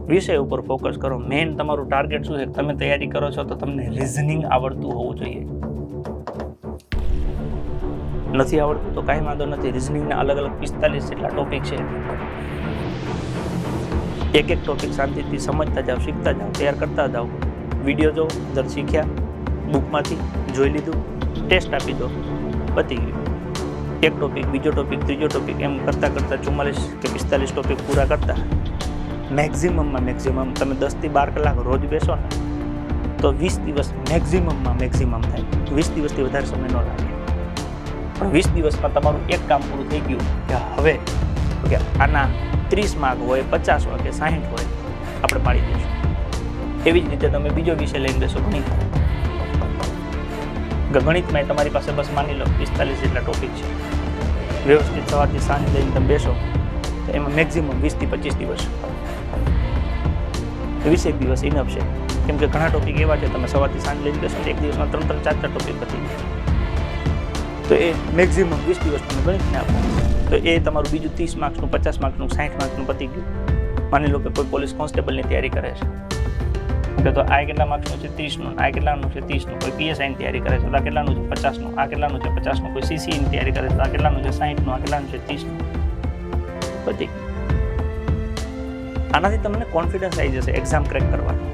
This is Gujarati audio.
વિષય ઉપર ફોકસ કરો. મેઇન તમારું ટાર્ગેટ શું છે? તમે તૈયારી કરો છો તો તમને રિઝનિંગ આવડતું હોવું જોઈએ. નથી આવડતું તો કાંઈ વાંધો નથી. રિઝનિંગના અલગ અલગ 45 જેટલા ટોપિક છે. એક એક ટોપિક શાંતિથી સમજતા જાઓ, શીખતા જાઓ, તૈયાર કરતા જાઓ. વિડીયો જો દર શીખ્યા, બુકમાંથી જોઈ લીધું, ટેસ્ટ આપી દો, પતી ગયું. એક ટોપિક, બીજો ટોપિક, ત્રીજો ટોપિક, એમ કરતાં કરતાં 44 કે 45 ટોપિક પૂરા કરતા મેક્ઝિમમમાં મેક્ઝિમમ તમે 10 થી 12 કલાક રોજ બેસો ને તો 20 દિવસ મેક્ઝિમમમાં મેક્ઝિમમ થાય. 20 દિવસથી વધારે સમય ન લાગે. પણ 20 દિવસમાં તમારું એક કામ પૂરું થઈ ગયું કે હવે કે આના 30 માર્ક હોય, 50 હોય કે 60 હોય, આપણે પાડી દઈશું. એવી જ રીતે તમે બીજો વિષય લઈને બેસો ગણિત. ગણિતમાં તમારી પાસે બસ માની લો 45 જેટલા ટોપિક છે. વ્યવસ્થિત સવારથી સાંજ લઈને તમે બેસો તો એમાં મેક્ઝિમમ 20 થી 25 દિવસ, 20 દિવસ ઇનફ છે. કેમ કે ઘણા ટોપિક એવા છે તમે સવારથી સાંજ લઈને બેસો ને એક દિવસમાં 3-4 ટોપિક પતી જાય. તો એ મેક્ઝિમમ 20 દિવસ તમે ગણિતને આપો તો એ તમારું બીજું 30 માર્ક્સનું, 50 માર્ક્સનું, 60 માર્ક્સનું પતી ગયું. માની લો કે કોઈ પોલીસ કોન્સ્ટેબલની તૈયારી કરે છે કે તો આ કેટલા માર્ક્સનું છે? 30નું. આ કેટલાનું છે? 30નું. કોઈ પીએસઆઈની તૈયારી કરે છે તો આ કેટલાનું છે? 50નું. આ કેટલાનું છે? 50નું. કોઈ સીસીની તૈયારી કરે છે તો આ કેટલાનું છે? 60નું. આ કેટલાનું છે? 30નું. પતી. આનાથી તમને કોન્ફિડન્સ આવી જશે એક્ઝામ ક્રેક કરવાનો.